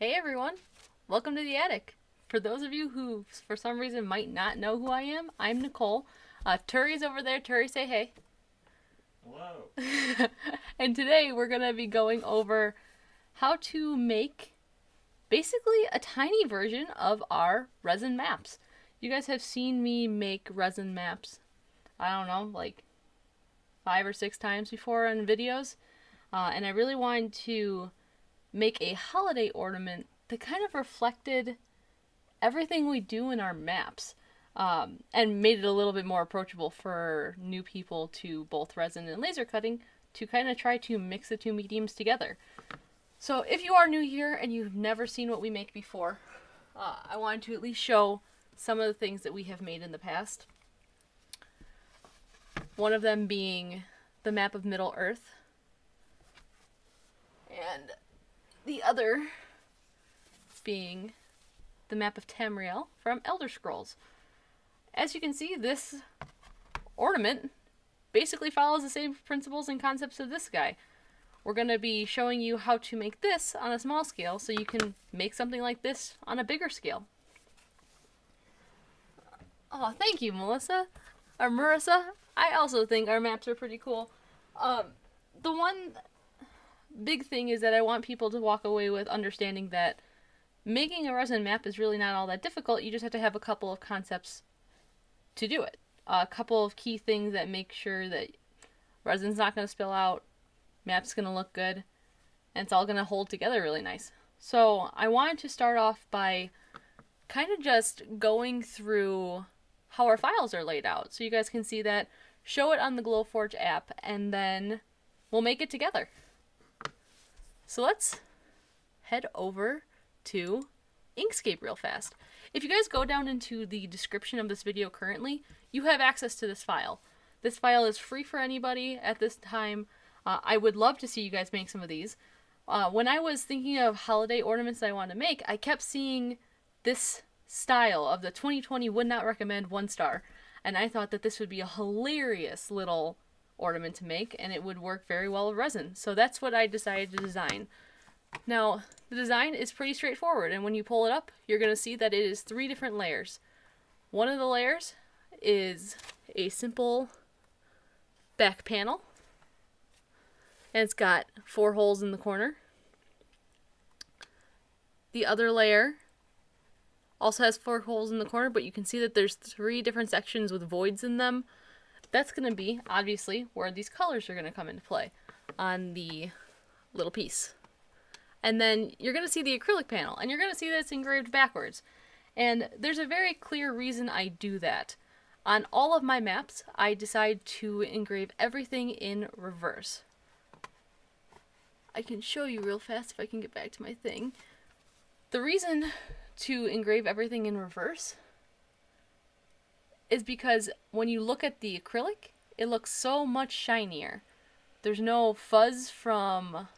Hey everyone, welcome to the attic. For those of you who, for some reason, might not know who I am, I'm Nicole. Turi's over there. Turi, say hey. Hello. And today we're going to be going over how to make basically a tiny version of our resin maps. You guys have seen me make resin maps, I don't know, like 5 or 6 times before in videos. And I really wanted to make a holiday ornament that kind of reflected everything we do in our maps, and made it a little bit more approachable for new people to both resin and laser cutting to kind of try to mix the two mediums together. So if you are new here and you've never seen what we make before, I wanted to at least show some of the things that we have made in the past. One of them being the map of Middle Earth, and the other being the map of Tamriel from Elder Scrolls. As you can see, this ornament basically follows the same principles and concepts of this guy. We're going to be showing you how to make this on a small scale so you can make something like this on a bigger scale. Oh, thank you, Melissa. Or Marissa. I also think our maps are pretty cool. The one big thing is that I want people to walk away with understanding that making a resin map is really not all that difficult. You just have to have a couple of concepts to do it. A couple of key things that make sure that resin's not going to spill out, map's going to look good, and it's all going to hold together really nice. So I wanted to start off by kind of just going through how our files are laid out so you guys can see that, show it on the Glowforge app, and then we'll make it together. So let's head over to Inkscape real fast. If you guys go down into the description of this video currently, you have access to this file. This file is free for anybody at this time. I would love to see you guys make some of these. When I was thinking of holiday ornaments that I wanted to make, I kept seeing this style of the 2020 would not recommend 1 star. And I thought that this would be a hilarious little ornament to make, and it would work very well with resin. So that's what I decided to design. Now, the design is pretty straightforward, and when you pull it up, you're going to see that it is 3 different layers. One of the layers is a simple back panel, and it's got 4 holes in the corner. The other layer also has 4 holes in the corner, but you can see that there's 3 different sections with voids in them. That's going to be, obviously, where these colors are going to come into play on the little piece. And then you're going to see the acrylic panel, and you're going to see that it's engraved backwards. And there's a very clear reason I do that. On all of my maps, I decide to engrave everything in reverse. I can show you real fast if I can get back to my thing. The reason to engrave everything in reverse is because when you look at the acrylic, it looks so much shinier. There's no fuzz from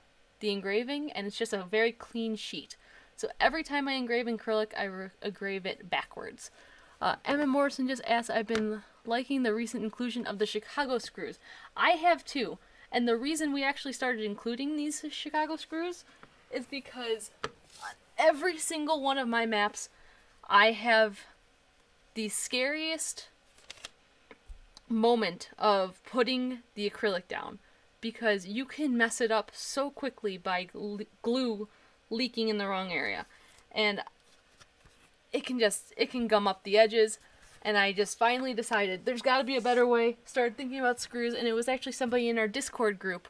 the engraving, and it's just a very clean sheet. So every time I engrave in acrylic, I engrave it backwards. Emma Morrison just asked, I've been liking the recent inclusion of the Chicago screws. I have too, and the reason we actually started including these Chicago screws is because on every single one of my maps, I have the scariest moment of putting the acrylic down, because you can mess it up so quickly by glue leaking in the wrong area, and it can gum up the edges. And I just finally decided there's got to be a better way. Started thinking about screws, and it was actually somebody in our Discord group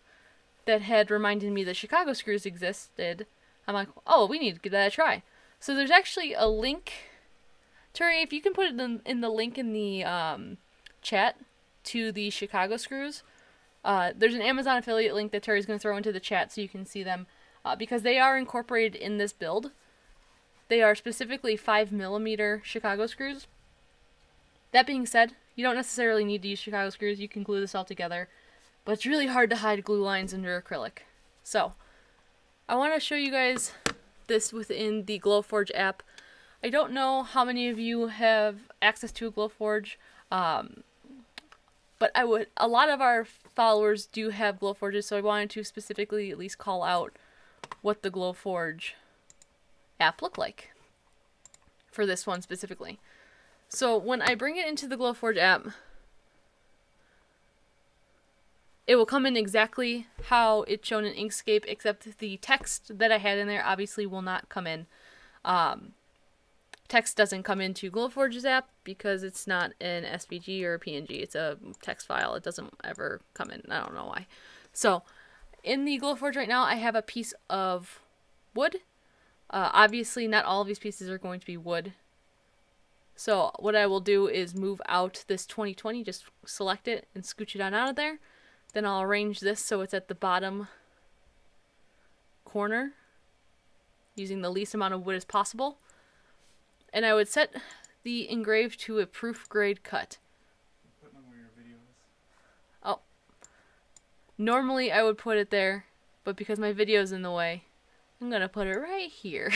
that had reminded me that Chicago screws existed. I'm like, oh, we need to give that a try. So there's actually a link. Turi, if you can put it in the link in the chat to the Chicago screws. There's an Amazon affiliate link that Turi's going to throw into the chat so you can see them, because they are incorporated in this build. They are specifically 5mm Chicago screws. That being said, you don't necessarily need to use Chicago screws. You can glue this all together, but it's really hard to hide glue lines under acrylic. So, I want to show you guys this within the Glowforge app. I don't know how many of you have access to a Glowforge, but a lot of our followers do have Glowforges, so I wanted to specifically at least call out what the Glowforge app look like for this one specifically. So when I bring it into the Glowforge app, it will come in exactly how it's shown in Inkscape, except the text that I had in there obviously will not come in. Text doesn't come into Glowforge's app because it's not an SVG or a PNG. It's a text file. It doesn't ever come in. I don't know why. So in the Glowforge right now, I have a piece of wood. Obviously, not all of these pieces are going to be wood. So what I will do is move out this 2020, just select it and scooch it on out of there. Then I'll arrange this so it's at the bottom corner using the least amount of wood as possible. And I would set the engrave to a proof grade cut. Put them where your video is. Oh. Normally I would put it there, but because my video's in the way, I'm going to put it right here.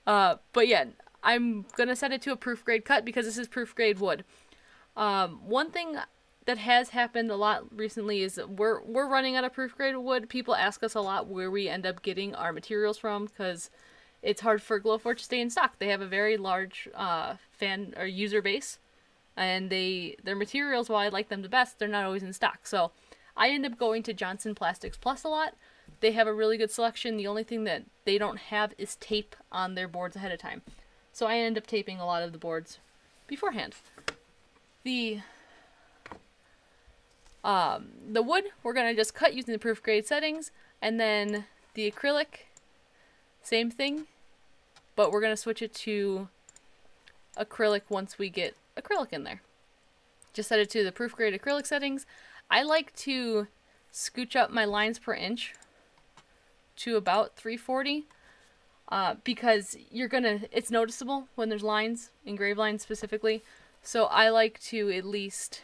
But yeah, I'm going to set it to a proof grade cut because this is proof grade wood. One thing that has happened a lot recently is that we're running out of proof grade wood. People ask us a lot where we end up getting our materials from because it's hard for Glowforge to stay in stock. They have a very large fan or user base, and their materials, while I like them the best, they're not always in stock. So I end up going to Johnson Plastics Plus a lot. They have a really good selection. The only thing that they don't have is tape on their boards ahead of time. So I end up taping a lot of the boards beforehand. The wood, we're going to just cut using the proof grade settings, and then the acrylic, same thing, but we're going to switch it to acrylic once we get acrylic in there. Just set it to the proof grade acrylic settings. I like to scooch up my lines per inch to about 340 because it's noticeable when there's lines, engraved lines specifically. So I like to at least,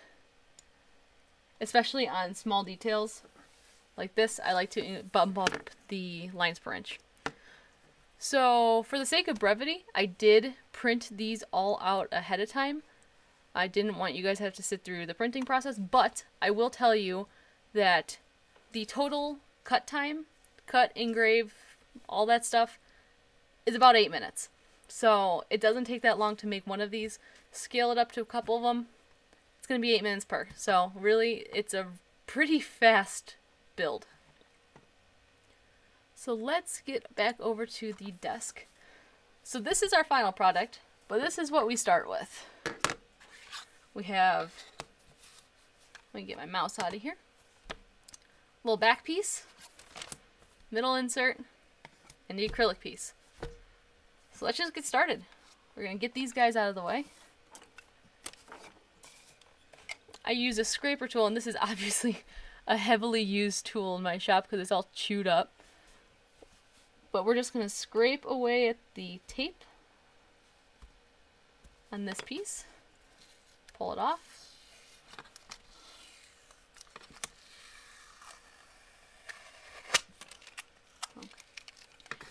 especially on small details like this, I like to bump up the lines per inch. So for the sake of brevity, I did print these all out ahead of time. I didn't want you guys to have to sit through the printing process, but I will tell you that the total cut time, cut, engrave, all that stuff, is about 8 minutes. So it doesn't take that long to make one of these. Scale it up to a couple of them. It's going to be 8 minutes per. So really, it's a pretty fast build. So let's get back over to the desk. So this is our final product, but this is what we start with. We have, let me get my mouse out of here. Little back piece, middle insert, and the acrylic piece. So let's just get started. We're going to get these guys out of the way. I use a scraper tool, and this is obviously a heavily used tool in my shop because it's all chewed up. But we're just going to scrape away at the tape on this piece. Pull it off. Okay.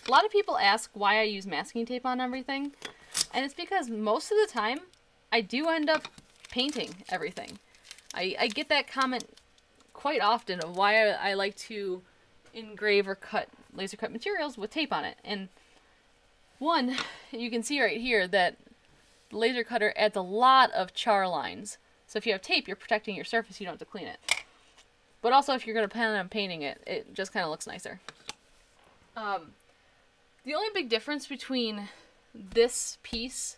A lot of people ask why I use masking tape on everything. And it's because most of the time, I do end up painting everything. I get that comment quite often of why I like to engrave or cut laser cut materials with tape on it. And one, you can see right here that the laser cutter adds a lot of char lines. So if you have tape, you're protecting your surface, you don't have to clean it. But also if you're going to plan on painting it, it just kind of looks nicer. The only big difference between this piece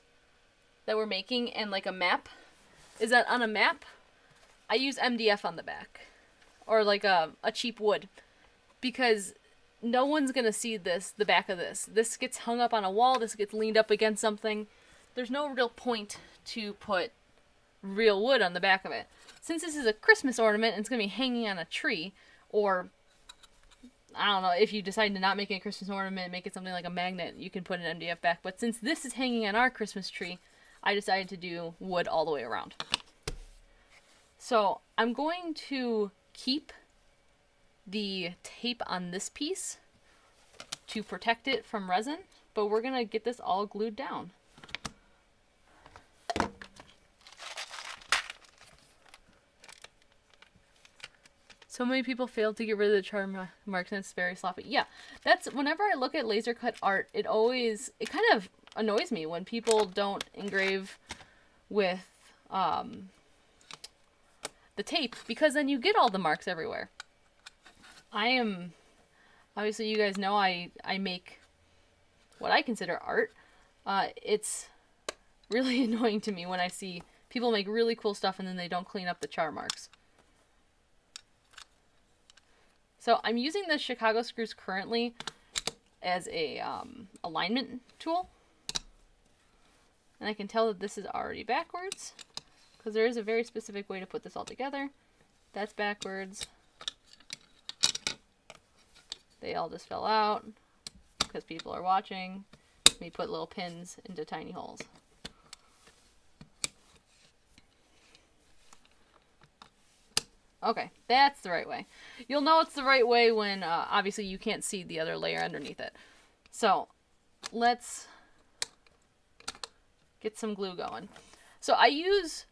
that we're making and like a map is that on a map, I use MDF on the back. Or like a cheap wood. Because no one's going to see the back of this. This gets hung up on a wall, this gets leaned up against something. There's no real point to put real wood on the back of it. Since this is a Christmas ornament and it's going to be hanging on a tree, or, I don't know, if you decide to not make it a Christmas ornament, make it something like a magnet, you can put an MDF back. But since this is hanging on our Christmas tree, I decided to do wood all the way around. So I'm going to keep the tape on this piece to protect it from resin, but we're going to get this all glued down. So So many people fail to get rid of the marks and it's very sloppy. Yeah, that's whenever I look at laser cut art, it kind of annoys me when people don't engrave with the tape, because then you get all the marks everywhere. Obviously you guys know I make what I consider art. It's really annoying to me when I see people make really cool stuff and then they don't clean up the char marks. So I'm using the Chicago screws currently as a alignment tool. And I can tell that this is already backwards, because there is a very specific way to put this all together. That's backwards. They all just fell out because people are watching me put little pins into tiny holes. Okay, that's the right way. You'll know it's the right way when obviously you can't see the other layer underneath it. So let's get some glue going. So I use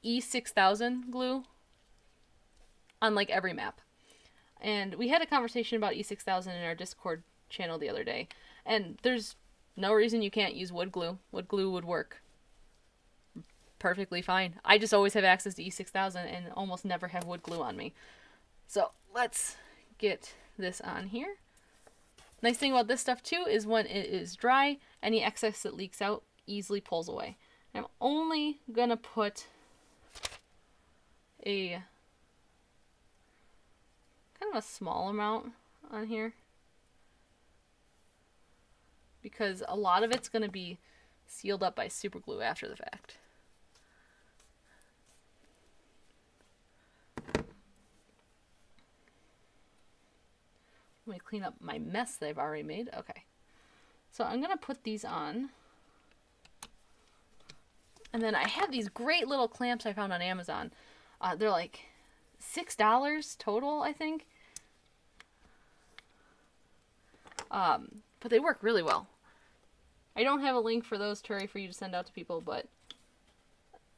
E6000 glue on like every map. And we had a conversation about E6000 in our Discord channel the other day. And there's no reason you can't use wood glue. Wood glue would work perfectly fine. I just always have access to E6000 and almost never have wood glue on me. So let's get this on here. Nice thing about this stuff too is when it is dry, any excess that leaks out easily pulls away. I'm only gonna put a kind of a small amount on here, because a lot of it's gonna be sealed up by super glue after the fact. Let me clean up my mess that I've already made. Okay. So I'm going to put these on. And then I have these great little clamps I found on Amazon. They're like $6 total, I think. But they work really well. I don't have a link for those, Terry, for you to send out to people, but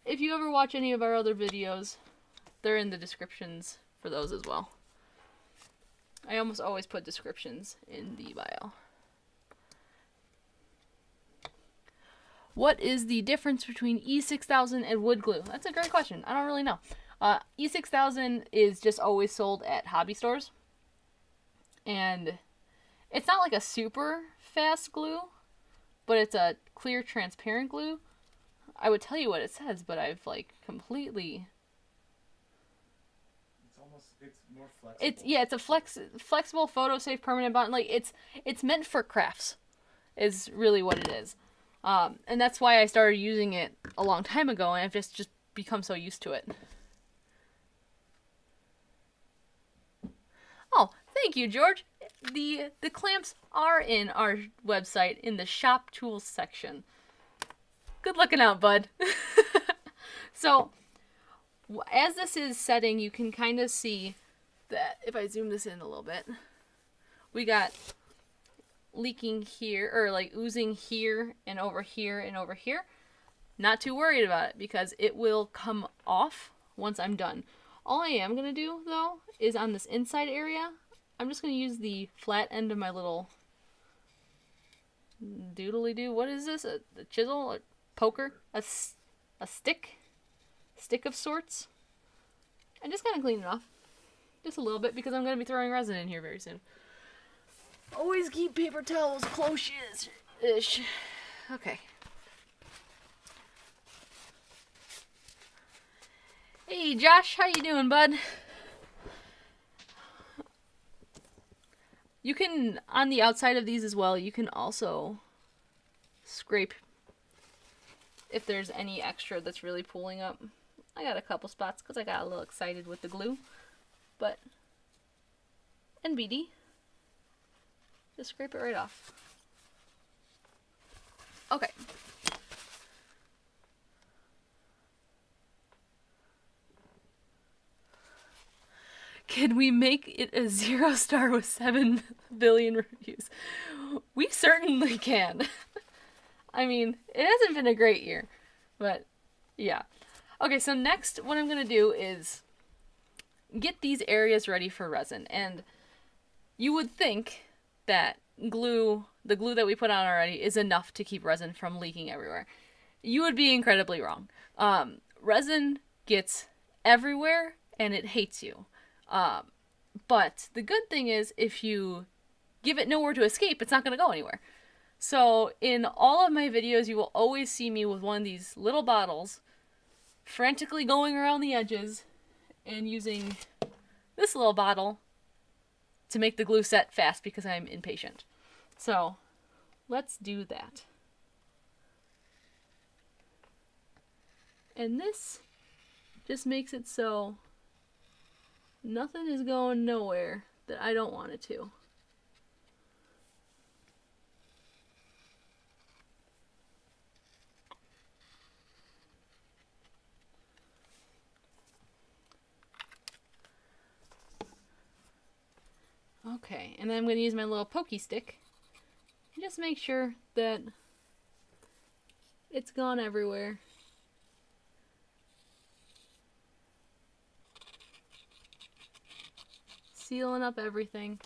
if you ever watch any of our other videos, they're in the descriptions for those as well. I almost always put descriptions in the bio. What is the difference between E6000 and wood glue? That's a great question. I don't really know. E6000 is just always sold at hobby stores. And it's not like a super fast glue, but it's a clear, transparent glue. I would tell you what it says, but I've like completely... It's more flexible. It's a flexible, photo-safe, permanent bond. Like it's meant for crafts, is really what it is. And that's why I started using it a long time ago, and I've just become so used to it. Oh, thank you, George. The clamps are in our website in the shop tools section. Good looking out, bud. So, as this is setting, you can kind of see that if I zoom this in a little bit, we got leaking here, or like oozing here and over here and over here. Not too worried about it because it will come off once I'm done. All I am going to do, though, is on this inside area, I'm just going to use the flat end of my little doodly-doo. What is this? A chisel? A poker? A stick? Stick of sorts? And just kind of clean it off. Just a little bit, because I'm going to be throwing resin in here very soon. Always keep paper towels close-ish. Okay. Hey, Josh, how you doing, bud? You can, on the outside of these as well, you can also scrape if there's any extra that's really pulling up. I got a couple spots because I got a little excited with the glue. But, NBD, just scrape it right off. Okay. Can we make it a 0-star with 7 billion reviews? We certainly can. I mean, it hasn't been a great year, but yeah. Okay, so next what I'm going to do is get these areas ready for resin. And you would think that the glue that we put on already is enough to keep resin from leaking everywhere. You would be incredibly wrong. Resin gets everywhere and it hates you. But the good thing is if you give it nowhere to escape, it's not going to go anywhere. So in all of my videos, you will always see me with one of these little bottles, frantically going around the edges and using this little bottle to make the glue set fast because I'm impatient. So let's do that. And this just makes it so nothing is going nowhere that I don't want it to. Okay, and then I'm going to use my little pokey stick and just make sure that it's gone everywhere. Sealing up everything.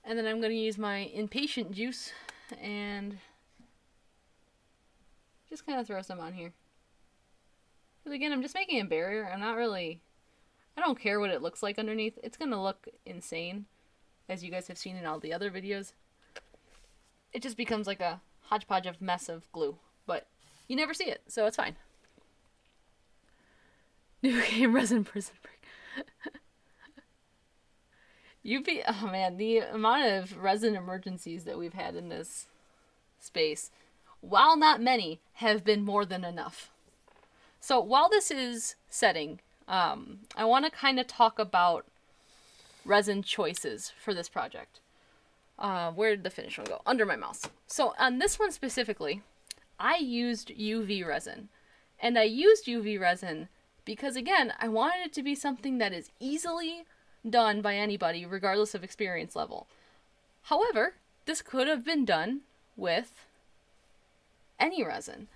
And then I'm going to use my impatient juice and just kind of throw some on here. Because again, I'm just making a barrier. I don't care what it looks like underneath. It's going to look insane, as you guys have seen in all the other videos. It just becomes like a hodgepodge of mess of glue. But you never see it, so it's fine. New game Resin Prison Break. Oh man, the amount of resin emergencies that we've had in this space, while not many, have been more than enough. So while this is setting, I want to kind of talk about resin choices for this project. Where did the finish one go? Under my mouse. So on this one specifically, I used UV resin. And I used UV resin because, again, I wanted it to be something that is easily done by anybody, regardless of experience level. However, this could have been done with any resin.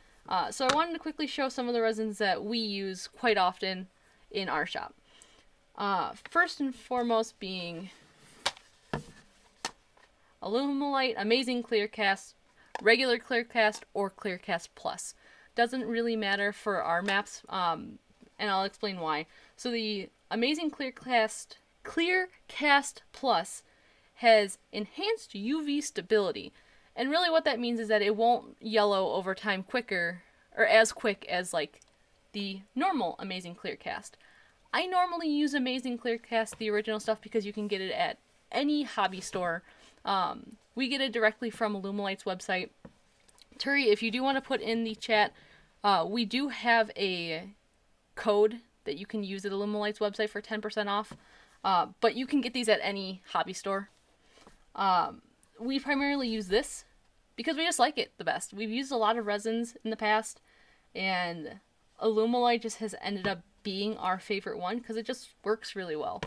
So I wanted to quickly show some of the resins that we use quite often in our shop. First and foremost being Alumilite, Amazing Clear Cast, regular Clear Cast, or Clear Cast Plus. Doesn't really matter for our maps, and I'll explain why. So the Amazing Clear Cast Plus has enhanced UV stability. And really what that means is that it won't yellow over time quicker, or as quick as like the normal Amazing Clear Cast. I normally use Amazing Clear Cast, the original stuff, because you can get it at any hobby store. We get it directly from Alumilite's website. Turi, if you do want to put in the chat, we do have a code that you can use at Alumilite's website for 10% off. But you can get these at any hobby store. We primarily use this because we just like it the best. We've used a lot of resins in the past, and Alumilite just has ended up being our favorite one because it just works really well.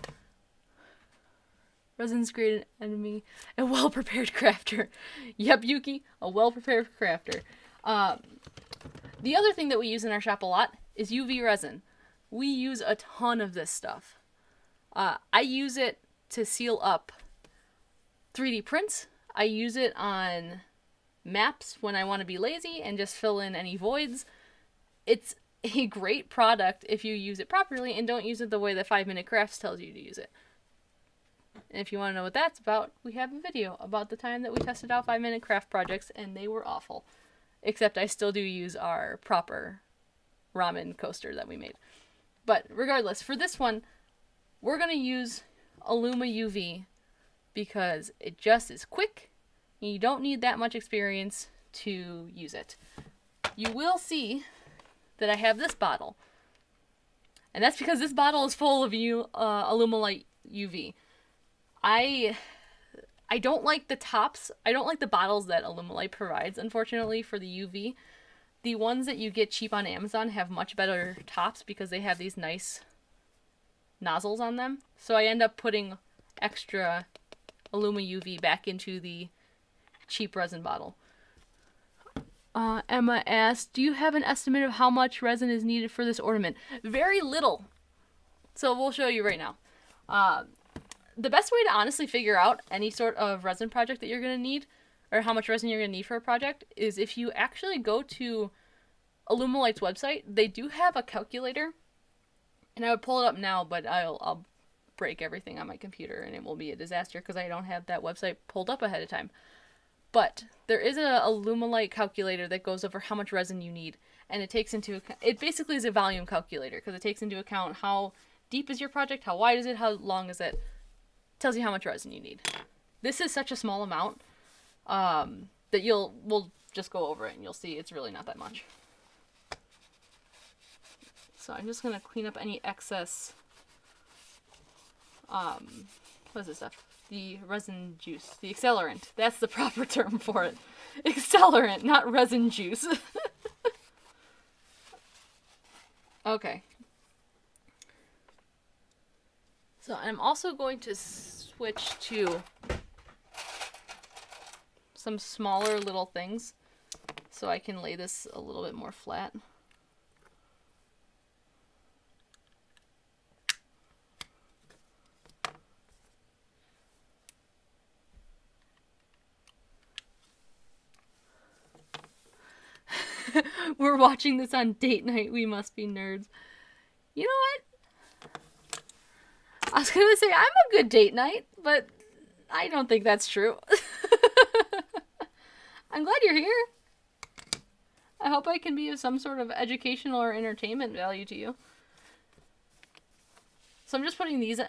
Resin's great enemy, a well-prepared crafter. Yep, Yuki, a well-prepared crafter. The other thing that we use in our shop a lot is UV resin. We use a ton of this stuff. I use it to seal up 3D prints. I use it on maps when I want to be lazy and just fill in any voids. It's a great product if you use it properly and don't use it the way that 5 Minute Crafts tells you to use it. And if you want to know what that's about, we have a video about the time that we tested out 5 Minute Craft projects and they were awful. Except I still do use our proper ramen coaster that we made. But regardless, for this one, we're going to use Aluma UV because it just is quick and you don't need that much experience to use it. You will see that I have this bottle. And that's because this bottle is full of Alumilite UV. I don't like the tops. I don't like the bottles that Alumilite provides, unfortunately, for the UV. The ones that you get cheap on Amazon have much better tops because they have these nice nozzles on them. So I end up putting extra Aluma UV back into the cheap resin bottle. Emma asked, do you have an estimate of how much resin is needed for this ornament? Very little. So we'll show you right now. The best way to honestly figure out any sort of resin project that you're going to need, or how much resin you're going to need for a project, is if you actually go to Alumilite's website. They do have a calculator, and I would pull it up now, but I'll break everything on my computer, and it will be a disaster because I don't have that website pulled up ahead of time. But there is a Alumilite calculator that goes over how much resin you need, and it takes into account, it basically is a volume calculator because it takes into account how deep is your project, how wide is it, how long is it, tells you how much resin you need. This is such a small amount that we'll just go over it and you'll see it's really not that much. So I'm just gonna clean up any excess, what is this stuff? The resin juice, the accelerant. That's the proper term for it. Accelerant, not resin juice. Okay. So I'm also going to switch to some smaller little things so I can lay this a little bit more flat. We're watching this on date night. We must be nerds. You know what? I was gonna say I'm a good date night, but I don't think that's true. I'm glad you're here. I hope I can be of some sort of educational or entertainment value to you. So I'm just putting these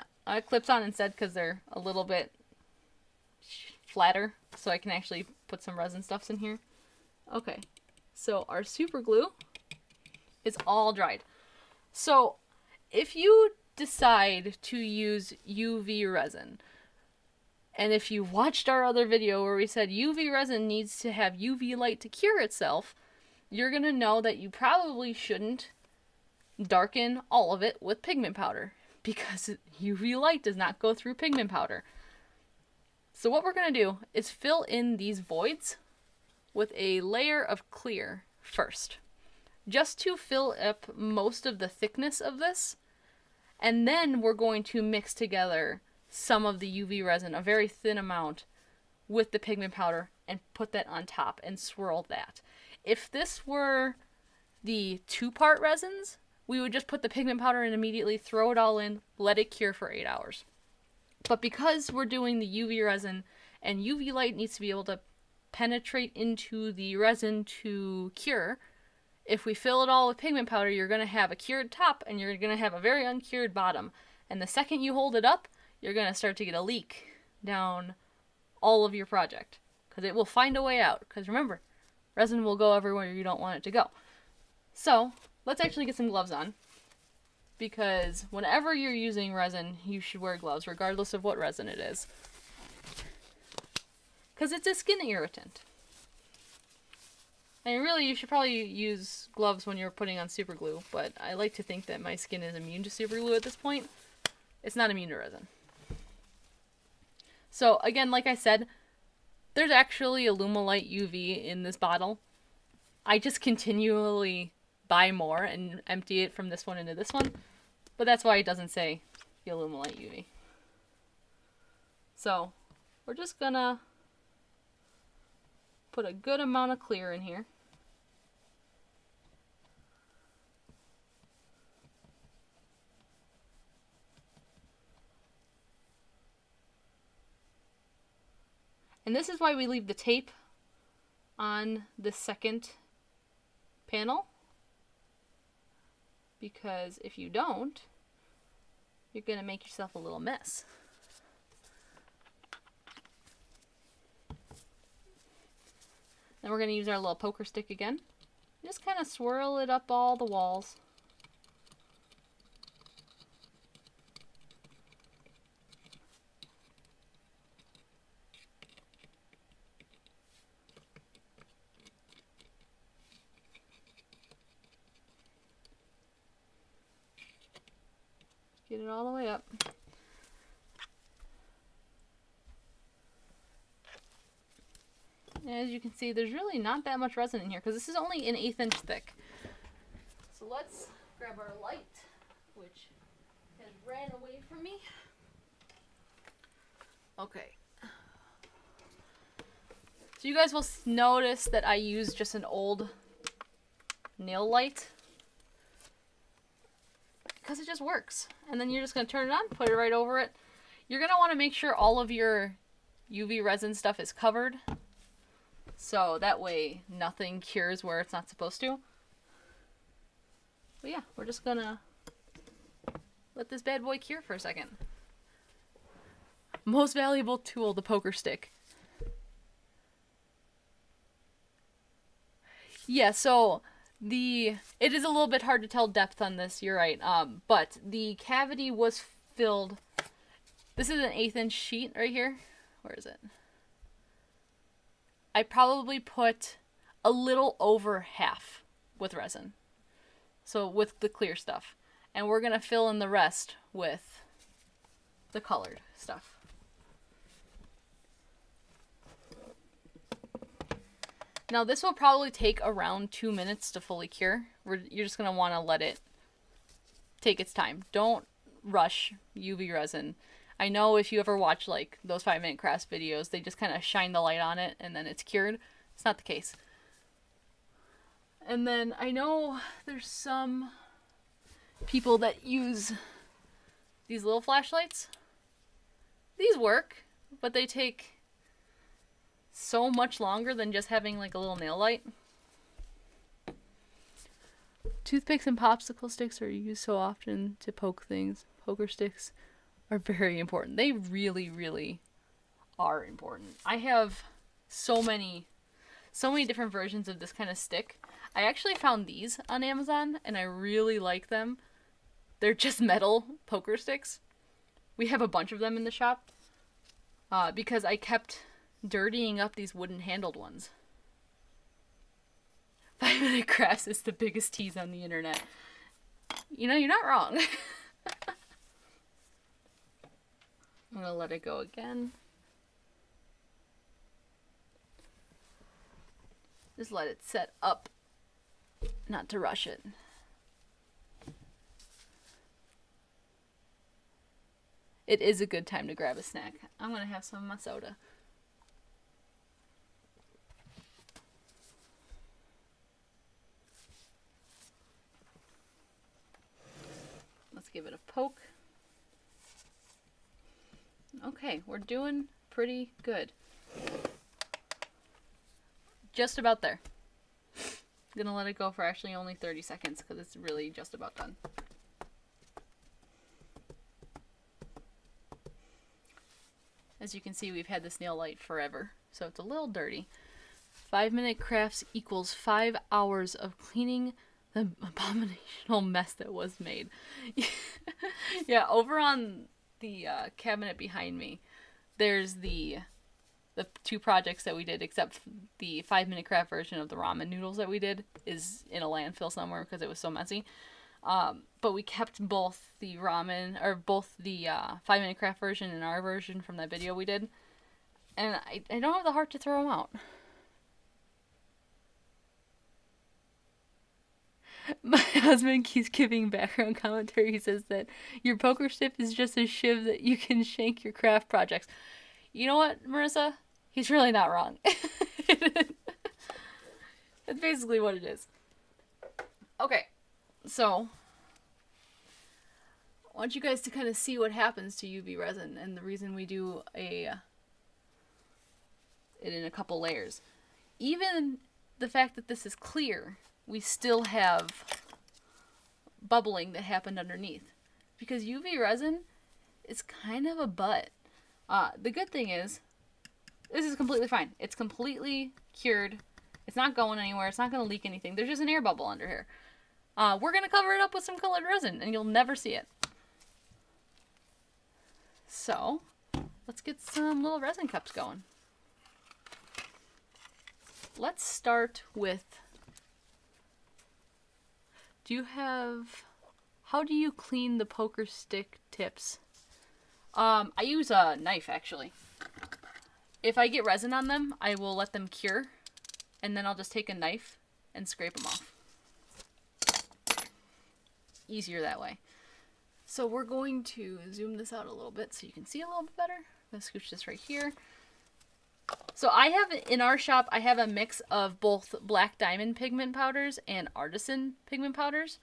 clips on instead because they're a little bit flatter, so I can actually put some resin stuffs in here. Okay. So our super glue is all dried. So if you decide to use UV resin, and if you watched our other video where we said UV resin needs to have UV light to cure itself, you're going to know that you probably shouldn't darken all of it with pigment powder because UV light does not go through pigment powder. So what we're going to do is fill in these voids with a layer of clear first, just to fill up most of the thickness of this, and then we're going to mix together some of the UV resin, a very thin amount, with the pigment powder and put that on top and swirl that. If this were the 2-part resins, we would just put the pigment powder in immediately, throw it all in, let it cure for 8 hours. But because we're doing the UV resin and UV light needs to be able to penetrate into the resin to cure, if we fill it all with pigment powder, you're going to have a cured top and you're going to have a very uncured bottom. And the second you hold it up, you're going to start to get a leak down all of your project because it will find a way out. Because remember, resin will go everywhere you don't want it to go. So let's actually get some gloves on, because whenever you're using resin, you should wear gloves regardless of what resin it is, because it's a skin irritant. And really, you should probably use gloves when you're putting on super glue, but I like to think that my skin is immune to super glue at this point. It's not immune to resin. So again, like I said, there's actually Alumilite UV in this bottle. I just continually buy more and empty it from this one into this one, but that's why it doesn't say the Alumilite UV. So we're just gonna put a good amount of clear in here. And this is why we leave the tape on the second panel, because if you don't, you're going to make yourself a little mess. Then we're going to use our little poker stick again. Just kind of swirl it up all the walls. Get it all the way up. And as you can see, there's really not that much resin in here because this is only 1/8 inch thick. So let's grab our light, which has has ran away from me. Okay. So you guys will notice that I use just an old nail light. Because it just works. And then you're just going to turn it on, put it right over it. You're going to want to make sure all of your UV resin stuff is covered. So that way nothing cures where it's not supposed to. But yeah, we're just going to let this bad boy cure for a second. Most valuable tool, the poker stick. Yeah, so it is a little bit hard to tell depth on this, you're right. But the cavity was filled. This is an 1/8 inch sheet right here. Where is it? I probably put a little over half with resin. So with the clear stuff. And we're going to fill in the rest with the colored stuff. Now this will probably take around 2 minutes to fully cure. You're just going to want to let it take its time. Don't rush UV resin. I know if you ever watch like those 5-minute crafts videos, they just kind of shine the light on it and then it's cured. It's not the case. And then I know there's some people that use these little flashlights. These work, but they take so much longer than just having like a little nail light. Toothpicks and popsicle sticks are used so often to poke things. Poker sticks are very important. They really, really are important. I have so many different versions of this kind of stick. I actually found these on Amazon and I really like them. They're just metal poker sticks. We have a bunch of them in the shop because I kept dirtying up these wooden handled ones. 5-minute crafts is the biggest tease on the internet. You know, you're not wrong. I'm gonna let it go again. Just let it set up, not to rush it. It is a good time to grab a snack. I'm gonna have some of my soda. Let's give it a poke. Okay, we're doing pretty good. Just about there. I'm gonna let it go for actually only 30 seconds because it's really just about done. As you can see, we've had this nail light forever, so it's a little dirty. 5-minute crafts equals 5 hours of cleaning the abominational mess that was made. Yeah, over on the cabinet behind me, there's the 2 projects that we did, except the 5-minute craft version of the ramen noodles that we did is in a landfill somewhere because it was so messy. But we kept both the ramen, or both the 5-minute craft version and our version from that video we did. And I don't have the heart to throw them out. My husband keeps giving background commentary. He says that your poker stick is just a shiv that you can shank your craft projects. You know what, Marissa? He's really not wrong. That's basically what it is. Okay, so I want you guys to kind of see what happens to UV resin, and the reason we do it in a couple layers. Even the fact that this is clear, we still have bubbling that happened underneath. Because UV resin is kind of a butt. The good thing is, this is completely fine. It's completely cured. It's not going anywhere. It's not going to leak anything. There's just an air bubble under here. We're going to cover it up with some colored resin, and you'll never see it. So, let's get some little resin cups going. Let's start with... How do you clean the poker stick tips? I use a knife, actually. If I get resin on them, I will let them cure, and then I'll just take a knife and scrape them off. Easier that way. So we're going to zoom this out a little bit so you can see a little bit better. I'm going to scooch this right here. So I have, in our shop, I have a mix of both black diamond pigment powders and artisan pigment powders.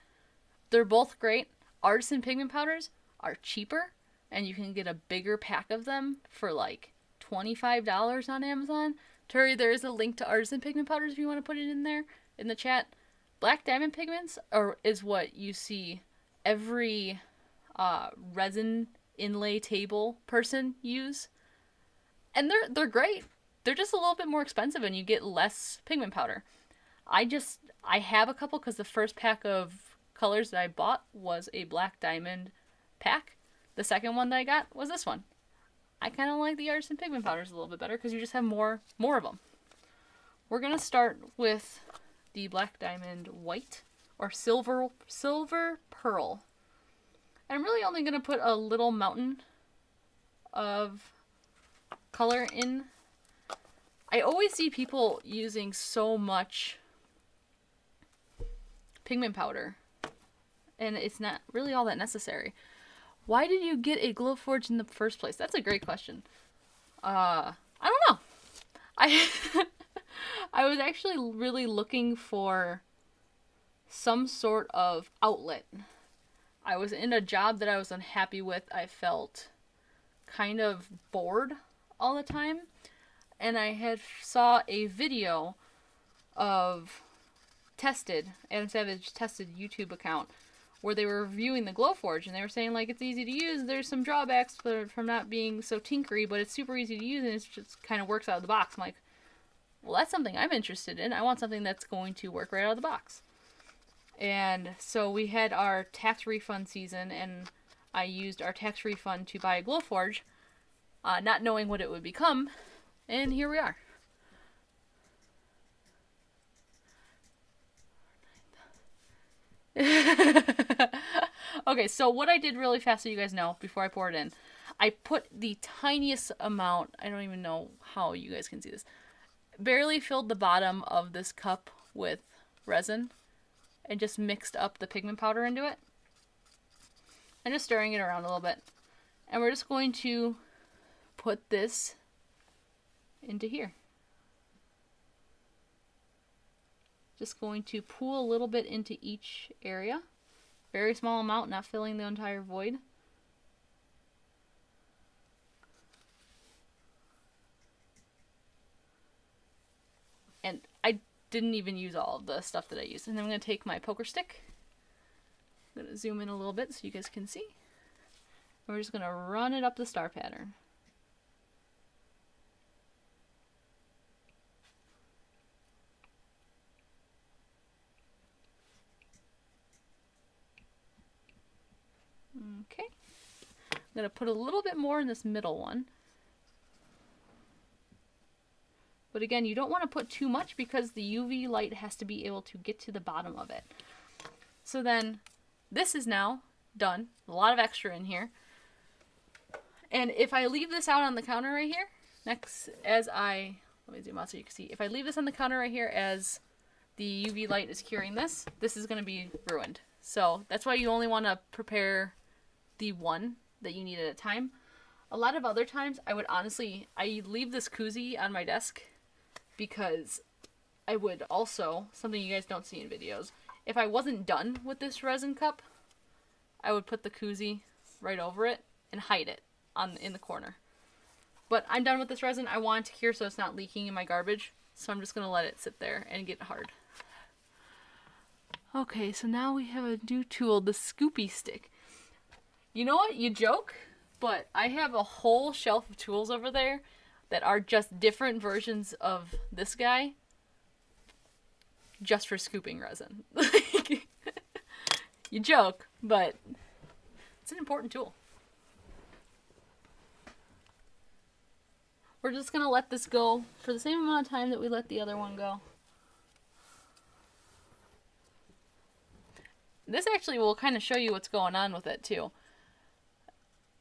They're both great. Artisan pigment powders are cheaper, and you can get a bigger pack of them for like $25 on Amazon. Tori, there is a link to artisan pigment powders if you want to put it in there in the chat. Black diamond pigments is what you see every resin inlay table person use, and they're great. They're just a little bit more expensive, and you get less pigment powder. I have a couple because the first pack of colors that I bought was a black diamond pack. The second one that I got was this one. I kind of like the artisan pigment powders a little bit better because you just have more of them. We're gonna start with the black diamond white or silver pearl. And I'm really only gonna put a little mountain of color in. I always see people using so much pigment powder, and it's not really all that necessary. Why did you get a Glowforge in the first place? That's a great question. I don't know. I was actually really looking for some sort of outlet. I was in a job that I was unhappy with. I felt kind of bored all the time. And I had saw a video of Adam Savage Tested YouTube account where they were reviewing the Glowforge, and they were saying like it's easy to use. There's some drawbacks from not being so tinkery, but it's super easy to use and it just kind of works out of the box. I'm like, well, that's something I'm interested in. I want something that's going to work right out of the box. And so we had our tax refund season, and I used our tax refund to buy a Glowforge, not knowing what it would become. And here we are. Okay, so what I did really fast so you guys know before I pour it in, I put the tiniest amount, I don't even know how you guys can see this, barely filled the bottom of this cup with resin and just mixed up the pigment powder into it. And just stirring it around a little bit. And we're just going to put this into here. Just going to pool a little bit into each area. Very small amount, not filling the entire void. And I didn't even use all of the stuff that I used. And then I'm going to take my poker stick. I'm going to zoom in a little bit so you guys can see. And we're just going to run it up the star pattern. Okay. I'm going to put a little bit more in this middle one. But again, you don't want to put too much because the UV light has to be able to get to the bottom of it. So then, this is now done. A lot of extra in here. And if I leave this out on the counter right here, let me zoom out so you can see. If I leave this on the counter right here as the UV light is curing this is going to be ruined. So that's why you only want to prepare the one that you need at a time. A lot of other times, I leave this koozie on my desk because I would also, something you guys don't see in videos, if I wasn't done with this resin cup, I would put the koozie right over it and hide it in the corner. But I'm done with this resin. I want it to cure so it's not leaking in my garbage, so I'm just going to let it sit there and get hard. Okay, so now we have a new tool, the scoopy stick. You know what? You joke, but I have a whole shelf of tools over there that are just different versions of this guy just for scooping resin. You joke, but it's an important tool. We're just going to let this go for the same amount of time that we let the other one go. This actually will kind of show you what's going on with it too.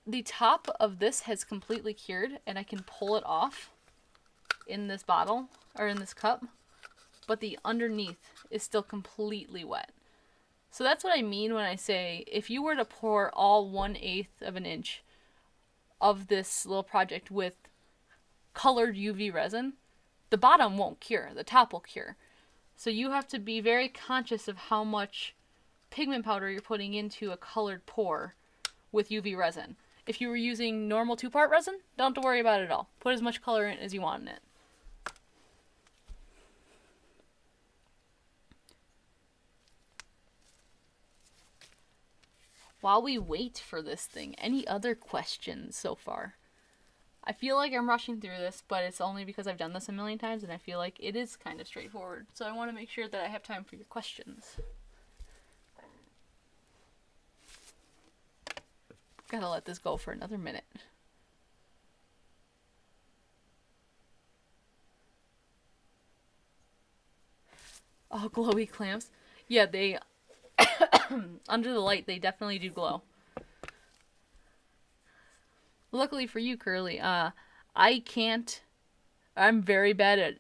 The top of this has completely cured, and I can pull it off in this bottle, or in this cup, but the underneath is still completely wet. So that's what I mean when I say if you were to pour all 1/8 of an inch of this little project with colored UV resin, the bottom won't cure, the top will cure. So you have to be very conscious of how much pigment powder you're putting into a colored pour with UV resin. If you were using normal 2-part resin, don't have to worry about it at all. Put as much color in as you want in it. While we wait for this thing, any other questions so far? I feel like I'm rushing through this, but it's only because I've done this a million times and I feel like it is kind of straightforward. So I want to make sure that I have time for your questions. Gotta let this go for another minute. Oh, glowy clamps. Yeah, they... under the light, they definitely do glow. Luckily for you, Curly, I can't... I'm very bad at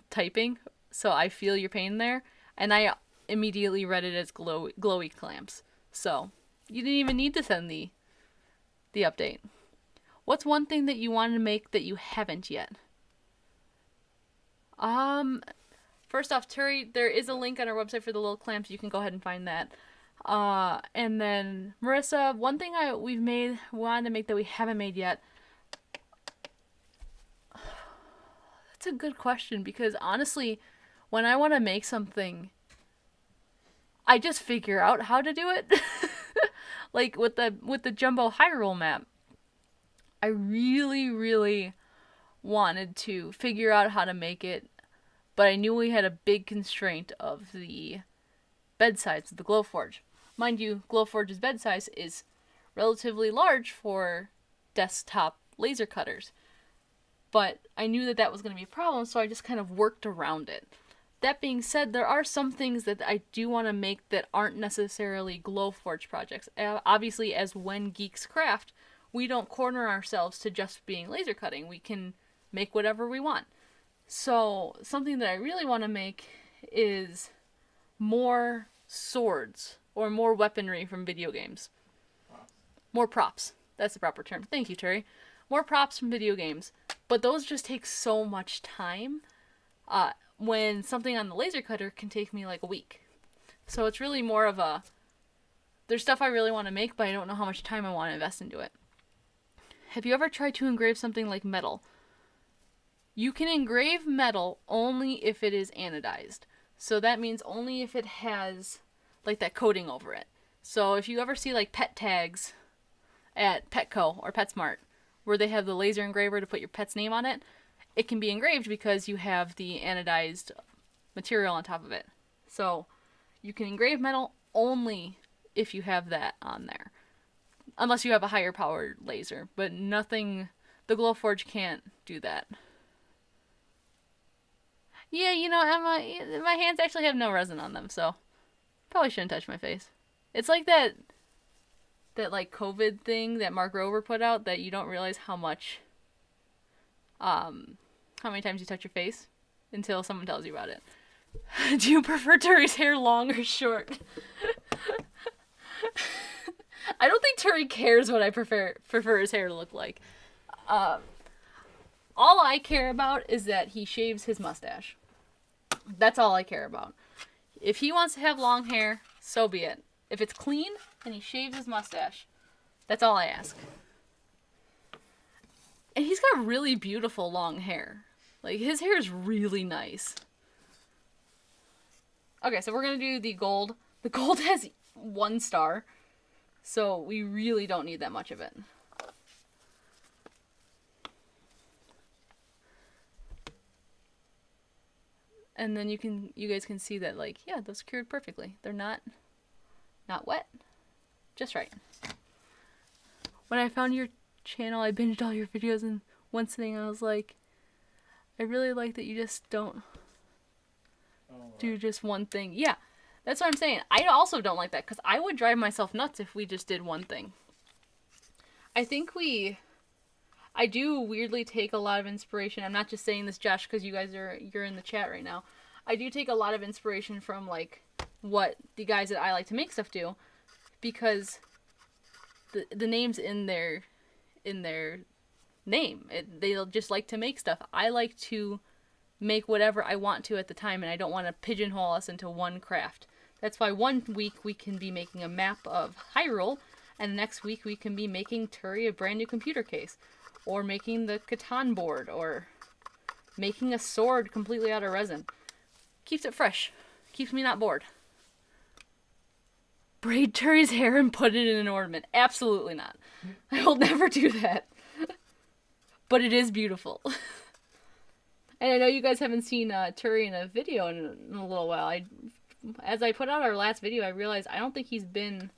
typing, so I feel your pain there, and I immediately read it as glowy clamps. So, you didn't even need to send the update. What's one thing that you want to make that you haven't yet? First off, Turi, there is a link on our website for the little clamps. You can go ahead and find that. And then Marissa, one thing we've wanted to make that we haven't made yet. That's a good question because honestly, when I want to make something, I just figure out how to do it. Like with the Jumbo High Roll map, I really, really wanted to figure out how to make it, but I knew we had a big constraint of the bed size of the Glowforge. Mind you, Glowforge's bed size is relatively large for desktop laser cutters, but I knew that was going to be a problem, so I just kind of worked around it. That being said, there are some things that I do want to make that aren't necessarily Glowforge projects. Obviously, as When Geeks Craft, we don't corner ourselves to just being laser cutting. We can make whatever we want. So, something that I really want to make is more swords or more weaponry from video games. More props. That's the proper term. Thank you, Terry. More props from video games. But those just take so much time. When something on the laser cutter can take me like a week. So it's really more of a... There's stuff I really want to make, but I don't know how much time I want to invest into it. Have you ever tried to engrave something like metal? You can engrave metal only if it is anodized. So that means only if it has like that coating over it. So if you ever see like pet tags at Petco or PetSmart, where they have the laser engraver to put your pet's name on it, it can be engraved because you have the anodized material on top of it. So you can engrave metal only if you have that on there. Unless you have a higher powered laser. But nothing... The Glowforge can't do that. Yeah, you know, Emma, my hands actually have no resin on them, so probably shouldn't touch my face. It's like that like COVID thing that Mark Rober put out that you don't realize how many times you touch your face until someone tells you about it. Do you prefer Turi's hair long or short? I don't think Turi cares what I prefer his hair to look like. All I care about is that he shaves his mustache. That's all I care about. If he wants to have long hair, so be it. If it's clean and he shaves his mustache, that's all I ask. And he's got really beautiful long hair. Like, his hair is really nice. Okay, so we're going to do the gold. The gold has 1 star, so we really don't need that much of it. And then you guys can see that, like, yeah, those cured perfectly. They're not wet, just right. When I found your channel, I binged all your videos in one sitting. I was like, I really like that you just don't do just one thing. Yeah, that's what I'm saying. I also don't like that because I would drive myself nuts if we just did one thing. I think I do weirdly take a lot of inspiration. I'm not just saying this, Josh, because you're in the chat right now. I do take a lot of inspiration from like what the guys that I like to make stuff do, because the name's in their name. They'll just like to make stuff. I like to make whatever I want to at the time, and I don't want to pigeonhole us into one craft. That's why one week we can be making a map of Hyrule, and the next week we can be making Turi a brand new computer case, or making the Catan board, or making a sword completely out of resin. Keeps it fresh. Keeps me not bored. Braid Turi's hair and put it in an ornament. Absolutely not. I will never do that. But it is beautiful. And I know you guys haven't seen Turi in a video in a little while. As I put out our last video, I realized I don't think he's been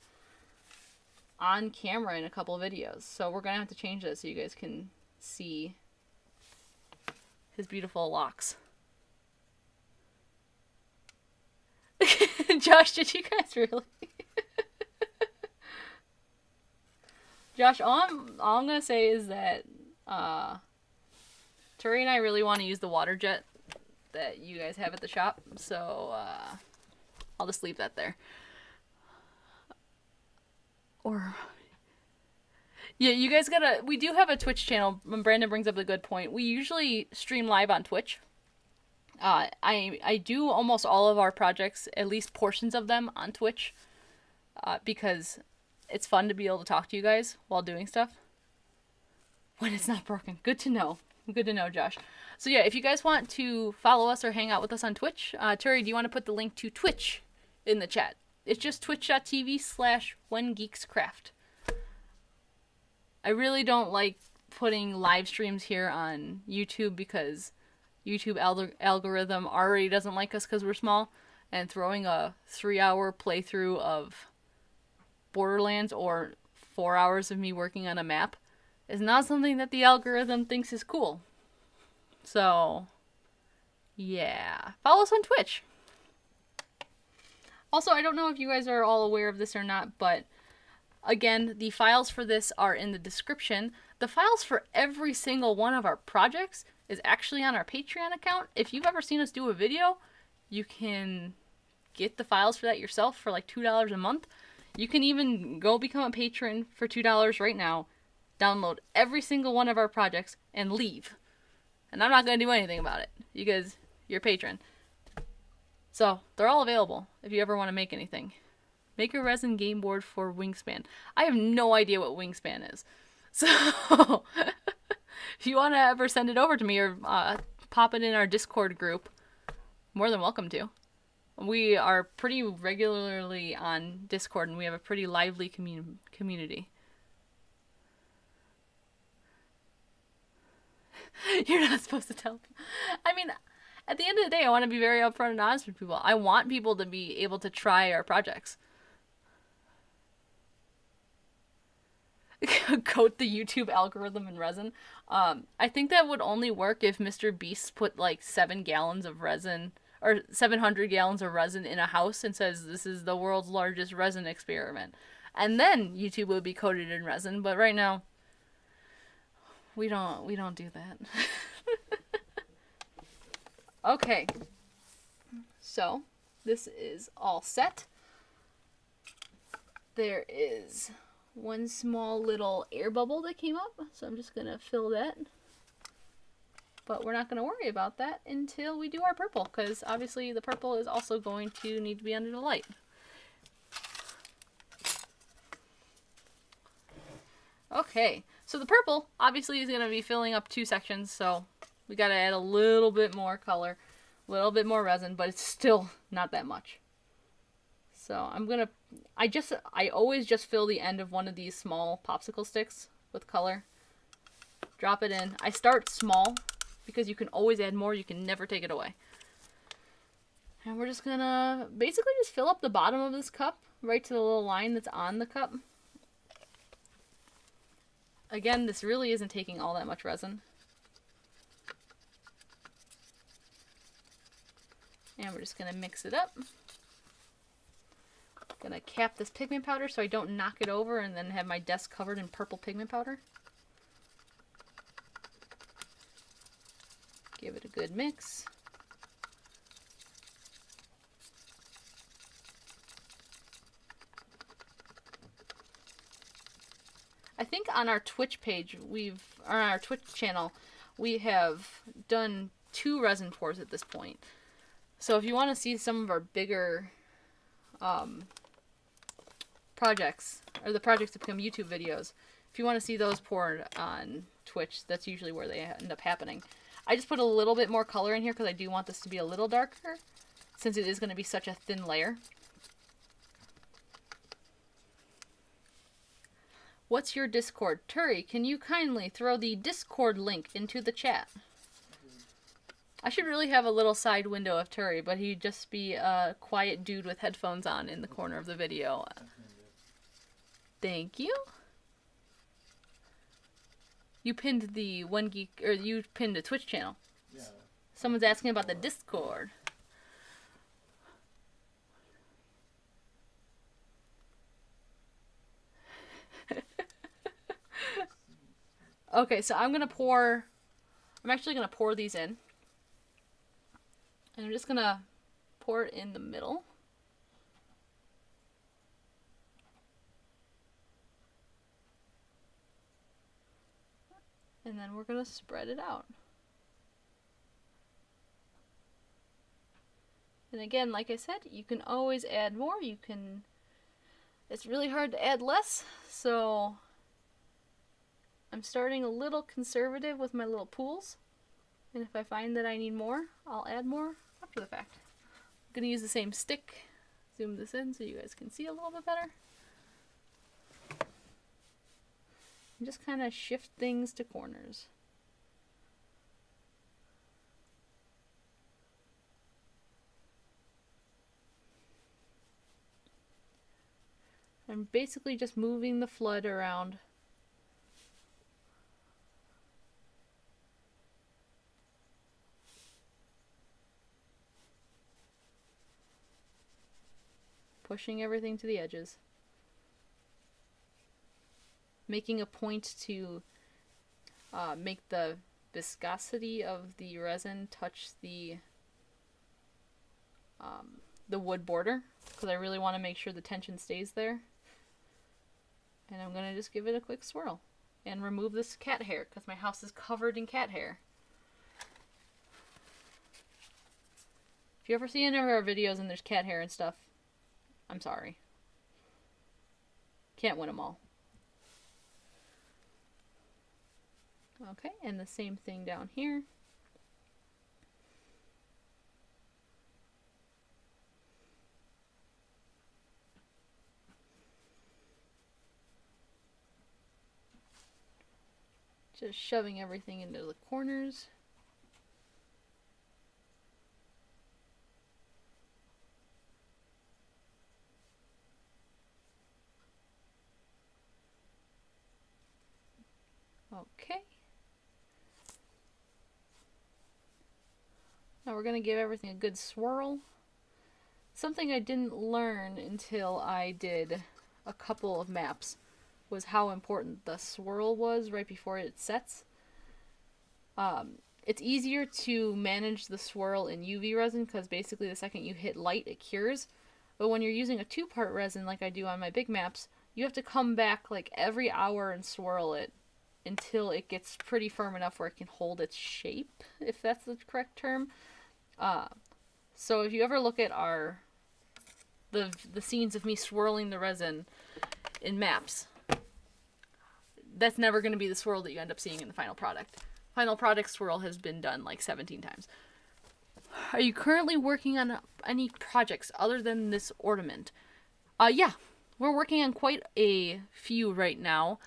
on camera in a couple of videos. So we're going to have to change that so you guys can see his beautiful locks. Josh, did you guys really? Josh, all I'm going to say is that Turi and I really want to use the water jet that you guys have at the shop, so I'll just leave that there. Or, yeah, you guys gotta, we do have a Twitch channel. Brandon brings up a good point. We usually stream live on Twitch. I do almost all of our projects, at least portions of them, on Twitch, because it's fun to be able to talk to you guys while doing stuff when it's not broken. Good to know. Good to know, Josh. So yeah, if you guys want to follow us or hang out with us on Twitch, Turi, do you want to put the link to Twitch in the chat? It's just twitch.tv/whengeekscraft. I really don't like putting live streams here on YouTube because YouTube algorithm already doesn't like us because we're small, and throwing a 3-hour playthrough of Borderlands or 4 hours of me working on a map is not something that the algorithm thinks is cool. So, yeah. Follow us on Twitch. Also, I don't know if you guys are all aware of this or not, but again, the files for this are in the description. The files for every single one of our projects is actually on our Patreon account. If you've ever seen us do a video, you can get the files for that yourself for like $2 a month. You can even go become a patron for $2 right now, download every single one of our projects, and leave. And I'm not going to do anything about it because you're a patron. So, they're all available if you ever want to make anything. Make a resin game board for Wingspan. I have no idea what Wingspan is. So, if you want to ever send it over to me or pop it in our Discord group, more than welcome to. We are pretty regularly on Discord, and we have a pretty lively community. You're not supposed to tell people. I mean, at the end of the day, I want to be very upfront and honest with people. I want people to be able to try our projects. Coat the YouTube algorithm in resin. I think that would only work if Mr. Beast put like 7 gallons of resin, or 700 gallons of resin in a house and says this is the world's largest resin experiment. And then YouTube would be coated in resin, but right now we don't do that. Okay. So, this is all set. There is one small little air bubble that came up, so I'm just going to fill that. But we're not going to worry about that until we do our purple, because obviously the purple is also going to need to be under the light. Okay, so the purple obviously is going to be filling up 2 sections, so we got to add a little bit more color, a little bit more resin, but it's still not that much. So I'm going to, I always just fill the end of one of these small popsicle sticks with color. Drop it in. I start small because you can always add more, you can never take it away. And we're just going to basically just fill up the bottom of this cup right to the little line that's on the cup. Again, this really isn't taking all that much resin. And we're just going to mix it up. Gonna cap this pigment powder so I don't knock it over and then have my desk covered in purple pigment powder. Give it a good mix. I think on our Twitch page, or on our Twitch channel, we have done 2 resin pours at this point. So if you want to see some of our bigger projects, or the projects that become YouTube videos, if you want to see those poured on Twitch, that's usually where they end up happening. I just put a little bit more color in here because I do want this to be a little darker, since it is going to be such a thin layer. What's your Discord? Turi, can you kindly throw the Discord link into the chat? I should really have a little side window of Turi, but he'd just be a quiet dude with headphones on in the corner of the video. Thank you. You pinned the One Geek, or you pinned a Twitch channel. Yeah. Someone's asking about the Discord. Okay, so I'm actually gonna pour these in. And I'm just gonna pour it in the middle. And then we're gonna spread it out. And again, like I said, you can always add more. It's really hard to add less, so I'm starting a little conservative with my little pools. And if I find that I need more, I'll add more after the fact. I'm gonna use the same stick. Zoom this in so you guys can see a little bit better. And just kind of shift things to corners. I'm basically just moving the flood around. Pushing everything to the edges. Making a point to make the viscosity of the resin touch the wood border, because I really want to make sure the tension stays there. And I'm going to just give it a quick swirl and remove this cat hair, because my house is covered in cat hair. If you ever see any of our videos and there's cat hair and stuff, I'm sorry. Can't win them all. Okay, and the same thing down here. Just shoving everything into the corners. Okay. Now we're going to give everything a good swirl. Something I didn't learn until I did a couple of maps was how important the swirl was right before it sets. It's easier to manage the swirl in UV resin because basically the second you hit light, it cures. But when you're using a 2-part resin like I do on my big maps, you have to come back like every hour and swirl it until it gets pretty firm enough where it can hold its shape, if that's the correct term. So if you ever look at the scenes of me swirling the resin in maps, that's never going to be the swirl that you end up seeing in the final product. Final product swirl has been done like 17 times. Are you currently working on any projects other than this ornament? Yeah, we're working on quite a few right now.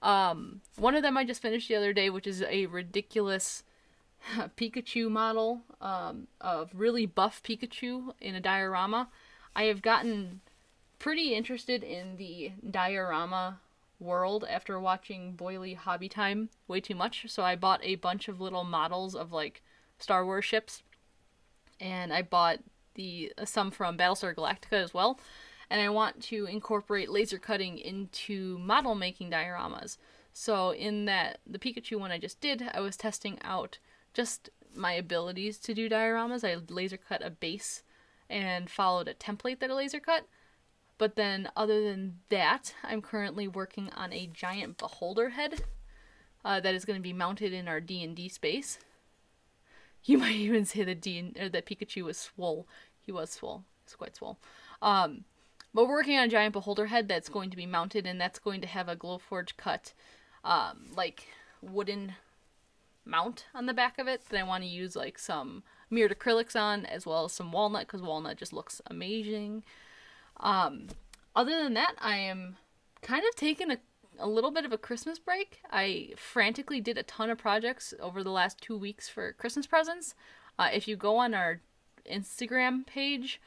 One of them I just finished the other day, which is a ridiculous Pikachu model of really buff Pikachu in a diorama. I have gotten pretty interested in the diorama world after watching Boily Hobby Time way too much, so I bought a bunch of little models of like Star Wars ships, and I bought some from Battlestar Galactica as well, and I want to incorporate laser cutting into model making dioramas. So in the Pikachu one I just did, I was testing out just my abilities to do dioramas. I laser cut a base and followed a template that I laser cut. But then other than that, I'm currently working on a giant beholder head that is going to be mounted in our D&D space. You might even say that that Pikachu was swole. He was swole. He's quite swole. But we're working on a giant beholder head that's going to be mounted, and that's going to have a Glowforge cut, like wooden mount on the back of it that I want to use like some mirrored acrylics on, as well as some walnut, because walnut just looks amazing. Other than that, I am kind of taking a little bit of a Christmas break. I frantically did a ton of projects over the last 2 weeks for Christmas presents. If you go on our Instagram page,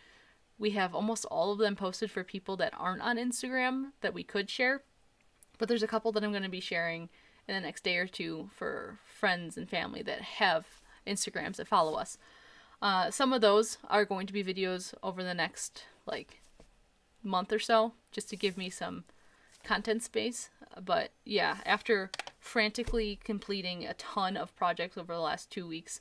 we have almost all of them posted for people that aren't on Instagram that we could share. But there's a couple that I'm going to be sharing in the next day or two for friends and family that have Instagrams that follow us. Some of those are going to be videos over the next, like, month or so, just to give me some content space. But yeah, after frantically completing a ton of projects over the last 2 weeks,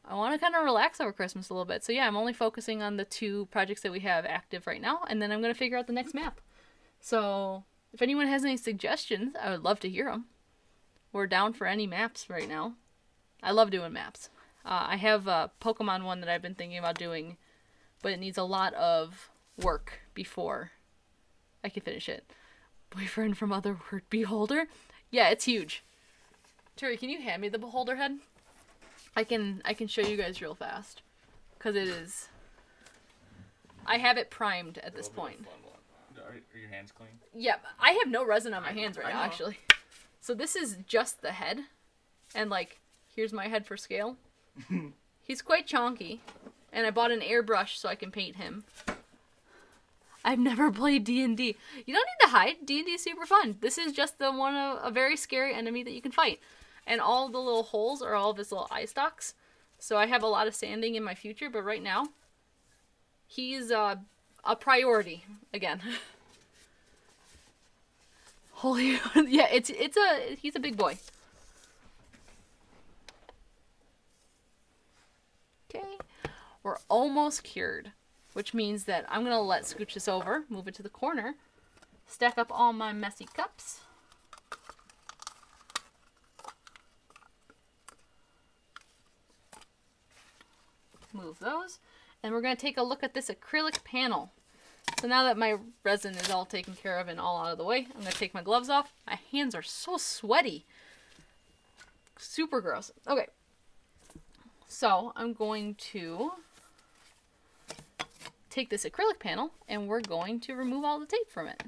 I want to kind of relax over Christmas a little bit. So yeah, I'm only focusing on the 2 projects that we have active right now, and then I'm going to figure out the next map. So if anyone has any suggestions, I would love to hear them. We're down for any maps right now. I love doing maps. I have a Pokemon one that I've been thinking about doing, but it needs a lot of work before I can finish it. Boyfriend from Otherworld Beholder? Yeah, it's huge. Terry, can you hand me the beholder head? I can show you guys real fast. Because it is... I have it primed at this point. Are your hands clean? Yeah, I have no resin on my hands right now, actually. So this is just the head. And, like, here's my head for scale. He's quite chonky. And I bought an airbrush so I can paint him. I've never played D&D. You don't need to hide. D&D is super fun. This is just a very scary enemy that you can fight. And all the little holes are all of his little eye stalks. So I have a lot of sanding in my future, but right now, he's a priority again. Holy, yeah, he's a big boy. Okay, we're almost cured, which means that I'm gonna scooch this over, move it to the corner, stack up all my messy cups. Move those, and we're gonna take a look at this acrylic panel. So now that my resin is all taken care of and all out of the way, I'm going to take my gloves off. My hands are so sweaty. Super gross. Okay. So I'm going to take this acrylic panel and we're going to remove all the tape from it.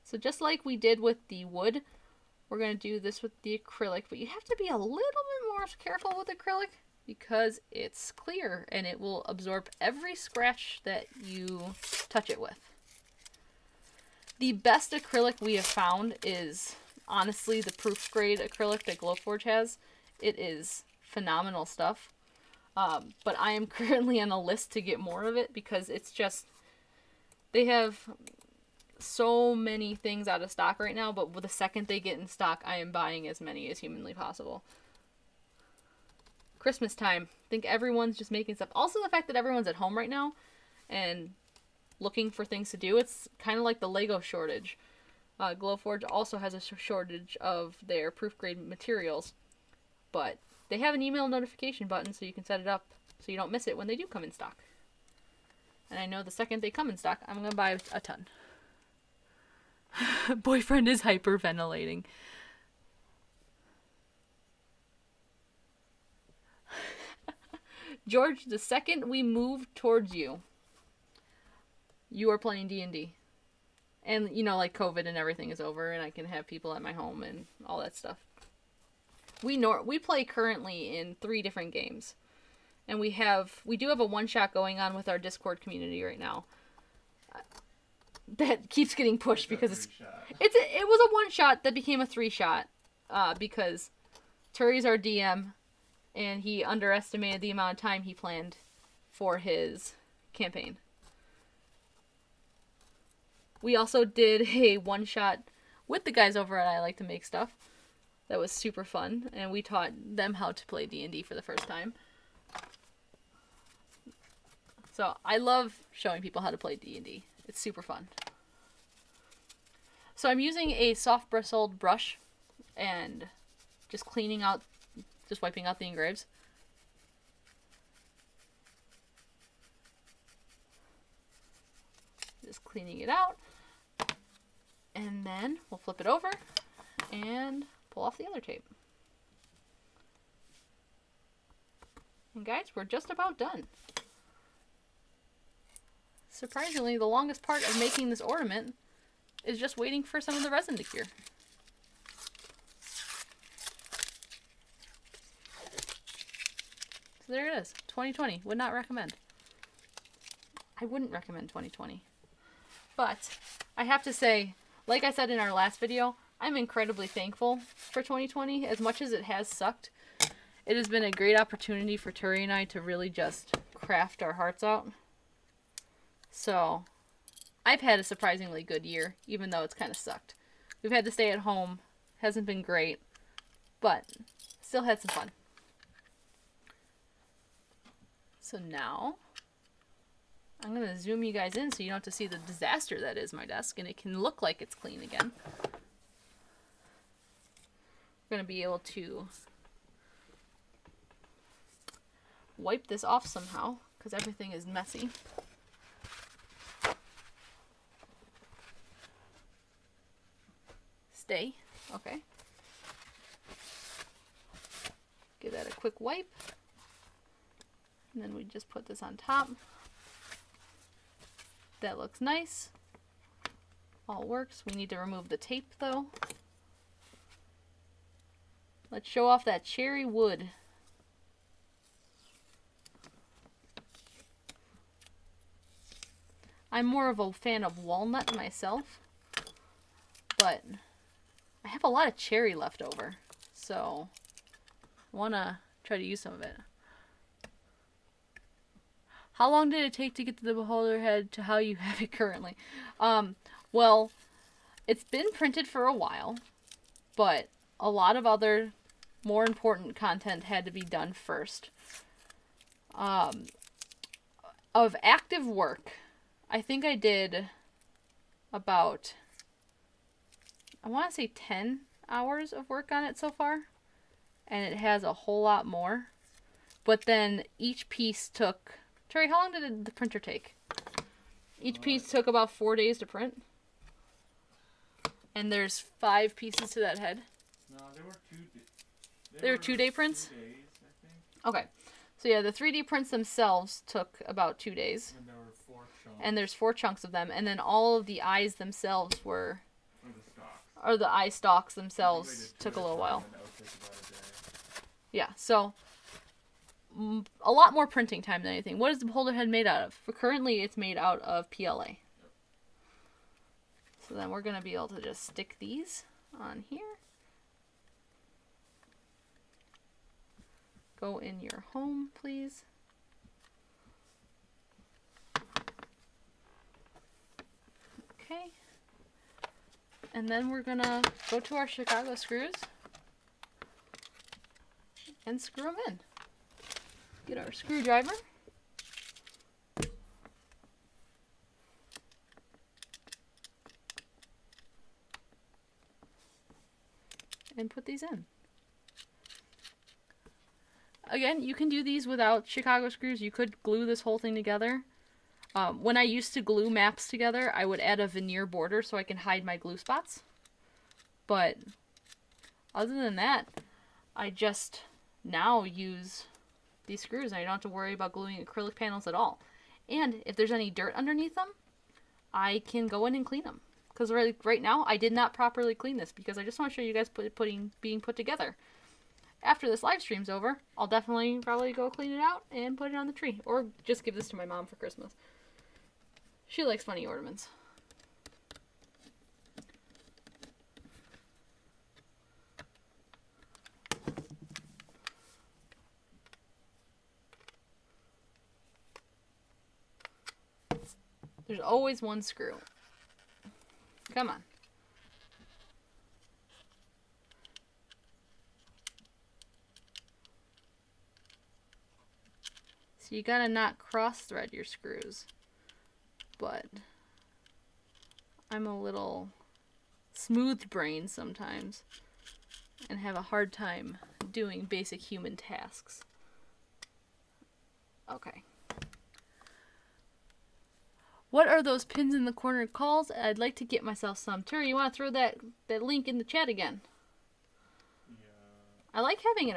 So just like we did with the wood, we're going to do this with the acrylic, but you have to be a little bit more careful with acrylic because it's clear and it will absorb every scratch that you touch it with. The best acrylic we have found is honestly the proof grade acrylic that Glowforge has. It is phenomenal stuff. But I am currently on a list to get more of it because it's just, they have so many things out of stock right now, but the second they get in stock, I am buying as many as humanly possible. Christmas time. I think everyone's just making stuff. Also the fact that everyone's at home right now and looking for things to do. It's kind of like the Lego shortage. Glowforge also has a shortage of their proof grade materials, but they have an email notification button so you can set it up so you don't miss it when they do come in stock. And I know the second they come in stock, I'm going to buy a ton. Boyfriend is hyperventilating. George, the second we move towards you, you are playing D&D. And, you know, like COVID and everything is over and I can have people at my home and all that stuff. We play currently in 3 different games. And we do have a one-shot going on with our Discord community right now. That keeps getting pushed because it was a one-shot that became a 3-shot. Because Turi's our DM. And he underestimated the amount of time he planned for his campaign. We also did a one-shot with the guys over at I Like to Make Stuff. That was super fun. And we taught them how to play D&D for the first time. So I love showing people how to play D&D. It's super fun. So I'm using a soft bristled brush and just cleaning out, just wiping out the engraves. Just cleaning it out. And then we'll flip it over and pull off the other tape. And guys, we're just about done. Surprisingly, the longest part of making this ornament is just waiting for some of the resin to cure. So there it is, 2020. Would not recommend. I wouldn't recommend 2020. But I have to say, like I said in our last video, I'm incredibly thankful for 2020. As much as it has sucked, it has been a great opportunity for Turi and I to really just craft our hearts out. So, I've had a surprisingly good year, even though it's kind of sucked. We've had to stay at home. Hasn't been great, but still had some fun. So now, I'm going to zoom you guys in so you don't have to see the disaster that is my desk, and it can look like it's clean again. We're going to be able to wipe this off somehow, because everything is messy. Stay. Okay. Give that a quick wipe. And then we just put this on top. That looks nice. All works. We need to remove the tape though. Let's show off that cherry wood. I'm more of a fan of walnut myself, but I have a lot of cherry left over, so I want to try to use some of it. How long did it take to get to the beholder head to how you have it currently? Well, it's been printed for a while, but a lot of other more important content had to be done first. Of active work, I think I did about, I want to say 10 hours of work on it so far, and it has a whole lot more. But then each piece took, Terry, how long did the printer take? Each piece took about 4 days to print. And there's 5 pieces to that head. No, there were They were 2-day prints? 2 days, I think. Okay. So yeah, the 3D prints themselves took about 2 days. And there were 4 chunks. And there's 4 chunks of them. And then all of the eyes themselves were... Or the stalks. Or the eye stalks themselves took a little while. Yeah, so... a lot more printing time than anything. What is the beholder head made out of? For currently, it's made out of PLA. Yep. So then we're going to be able to just stick these on here. Go in your home, please. Okay. And then we're going to go to our Chicago screws and screw them in. Get our screwdriver. And put these in. Again, you can do these without Chicago screws. You could glue this whole thing together. When I used to glue maps together, I would add a veneer border so I can hide my glue spots. But other than that, I just now use these screws and I don't have to worry about gluing acrylic panels at all. And if there's any dirt underneath them, I can go in and clean them. Because right now, I did not properly clean this because I just want to show you guys being put together. After this live stream's over, I'll definitely probably go clean it out and put it on the tree. Or just give this to my mom for Christmas. She likes funny ornaments. There's always one screw. Come on. So you gotta not cross thread your screws. But I'm a little smooth brained sometimes and have a hard time doing basic human tasks. Okay. What are those pins in the corner called? I'd like to get myself some. Terry, you want to throw that link in the chat again? Yeah. I like having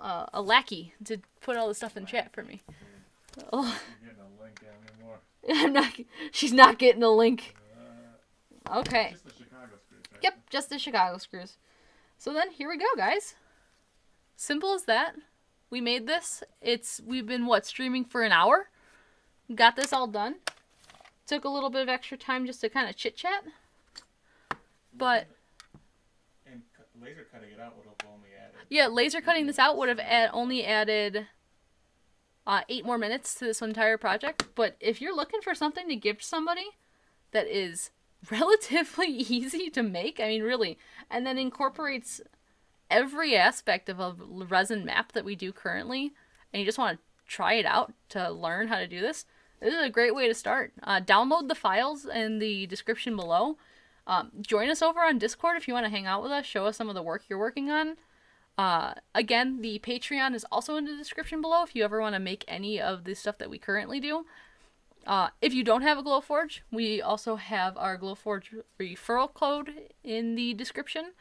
a lackey to put all the stuff in chat for me. Oh. You're getting a link anymore. She's not getting a link. Okay. Just the Chicago screws, right? Yep, just the Chicago screws. So then, here we go, guys. Simple as that. We made this. We've been, streaming for an hour? Got this all done. Took a little bit of extra time just to kind of chit-chat. But... And laser cutting it out would have only added... Yeah, laser cutting this out would have only added 8 more minutes to this entire project. But if you're looking for something to give somebody that is relatively easy to make, I mean, really, and then incorporates every aspect of a resin map that we do currently, and you just want to try it out to learn how to do this, this is a great way to start. Download the files in the description below. Join us over on Discord if you want to hang out with us, show us some of the work you're working on. Again, the Patreon is also in the description below if you ever want to make any of the stuff that we currently do. If you don't have a Glowforge, we also have our Glowforge referral code in the description.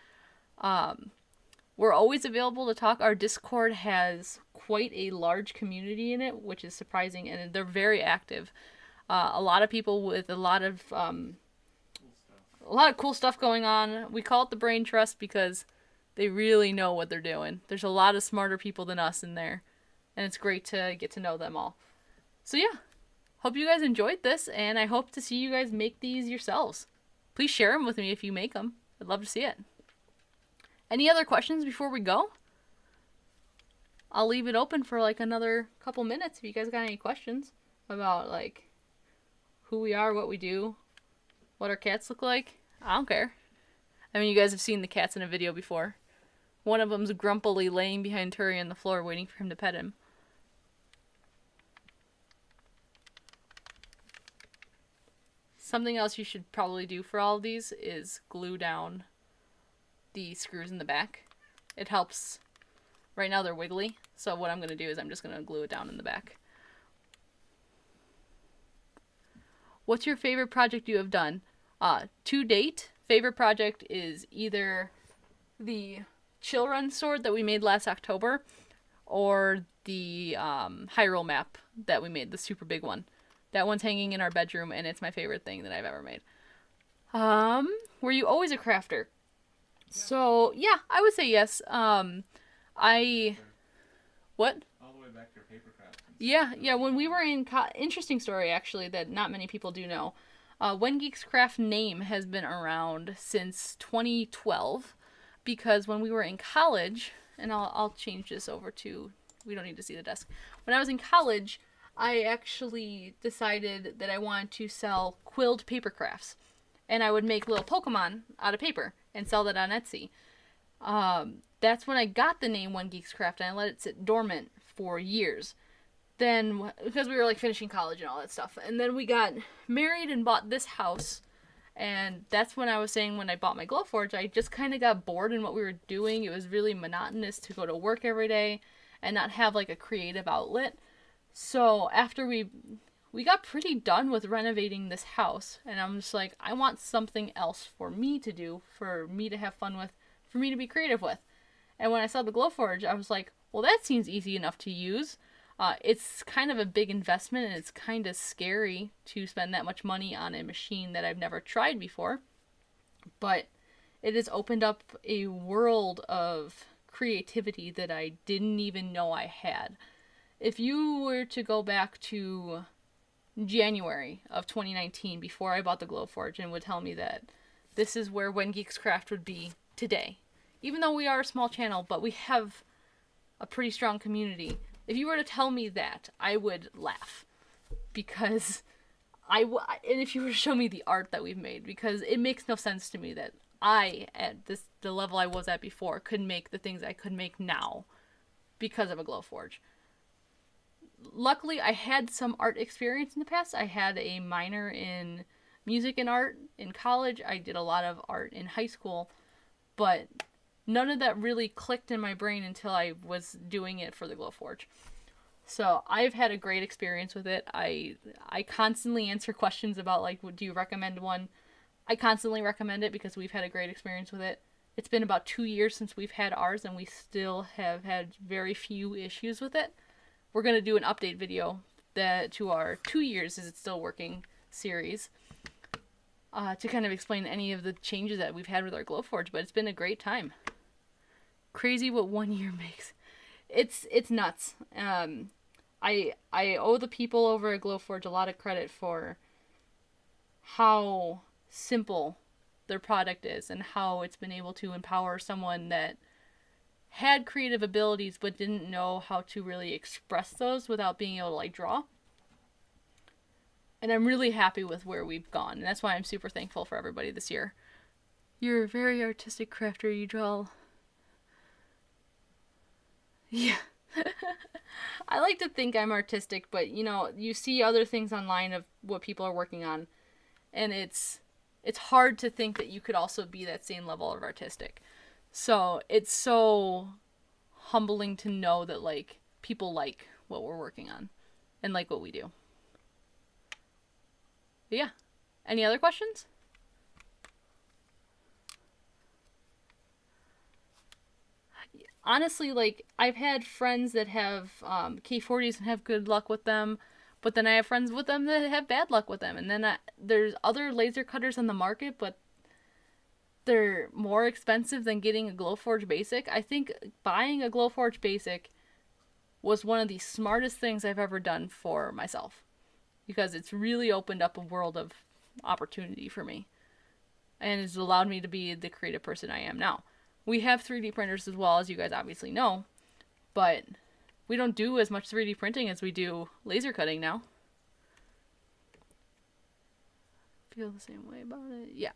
We're always available to talk. Our Discord has quite a large community in it, which is surprising, and they're very active. A lot of people with a lot of cool stuff going on. We call it the Brain Trust because they really know what they're doing. There's a lot of smarter people than us in there, and it's great to get to know them all. So yeah, hope you guys enjoyed this, and I hope to see you guys make these yourselves. Please share them with me if you make them. I'd love to see it. Any other questions before we go? I'll leave it open for like another couple minutes if you guys got any questions about like who we are, what we do, what our cats look like. I don't care. I mean, you guys have seen the cats in a video before. One of them's grumpily laying behind Turi on the floor waiting for him to pet him. Something else you should probably do for all of these is glue down the screws in the back. It helps. Right now they're wiggly, so what I'm going to do is I'm just going to glue it down in the back. What's your favorite project you have done? To date, favorite project is either the Chill Run sword that we made last October or the Hyrule map that we made, the super big one. That one's hanging in our bedroom, and it's my favorite thing that I've ever made. Were you always a crafter? So, yeah, I would say yes. What? All the way back to your paper crafts. Yeah, when we were in interesting story, actually, that not many people do know. When Geeks Craft name has been around since 2012, because when we were in college, and I'll change this over to, we don't need to see the desk. When I was in college, I actually decided that I wanted to sell quilled paper crafts. And I would make little Pokemon out of paper and sell that on Etsy. That's when I got the name One Geeks Craft, and I let it sit dormant for years. Then, because we were like finishing college and all that stuff. And then we got married and bought this house. And that's when I was saying when I bought my Glowforge, I just kind of got bored in what we were doing. It was really monotonous to go to work every day and not have like a creative outlet. So after we got pretty done with renovating this house, and I'm just like, I want something else for me to do, for me to have fun with, for me to be creative with. And when I saw the Glowforge, I was like, well, that seems easy enough to use. It's kind of a big investment, and it's kind of scary to spend that much money on a machine that I've never tried before. But it has opened up a world of creativity that I didn't even know I had. If you were to go back to January of 2019, before I bought the Glowforge, and would tell me that this is where When Geeks Craft would be today, even though we are a small channel, but we have a pretty strong community. If you were to tell me that, I would laugh, because and if you were to show me the art that we've made, because it makes no sense to me that I, at the level I was at before, could make the things I could make now because of a Glowforge. luckily I had some art experience in the past. I had a minor in music and art in college. I did a lot of art in high school, but none of that really clicked in my brain until I was doing it for the Glowforge. So I've had a great experience with it. I constantly answer questions about like, do you recommend one? I constantly recommend it because we've had a great experience with it. It's been about 2 years since we've had ours, and we still have had very few issues with it. We're gonna do an update video that to our 2 years is it still working series, to kind of explain any of the changes that we've had with our Glowforge. But it's been a great time. Crazy what 1 year makes. It's nuts. I owe the people over at Glowforge a lot of credit for how simple their product is and how it's been able to empower someone that had creative abilities but didn't know how to really express those without being able to like draw. And I'm really happy with where we've gone, and that's why I'm super thankful for everybody this year. You're a very artistic crafter, you draw. Yeah. I like to think I'm artistic, but you know, you see other things online of what people are working on, and it's hard to think that you could also be that same level of artistic. So it's so humbling to know that like people like what we're working on and like what we do. But yeah. Any other questions? Honestly, like I've had friends that have K40s and have good luck with them, but then I have friends with them that have bad luck with them, and then there's other laser cutters on the market, but they're more expensive than getting a Glowforge Basic. I think buying a Glowforge Basic was one of the smartest things I've ever done for myself, because it's really opened up a world of opportunity for me, and it's allowed me to be the creative person I am now. We have 3D printers as well, as you guys obviously know, but we don't do as much 3D printing as we do laser cutting now. Feel the same way about it? Yeah.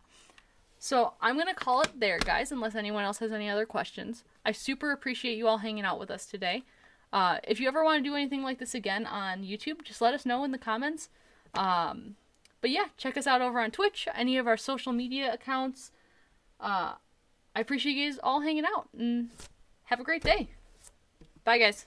So I'm going to call it there, guys, unless anyone else has any other questions. I super appreciate you all hanging out with us today. If you ever want to do anything like this again on YouTube, just let us know in the comments. But yeah, check us out over on Twitch, any of our social media accounts. I appreciate you guys all hanging out, and have a great day. Bye, guys.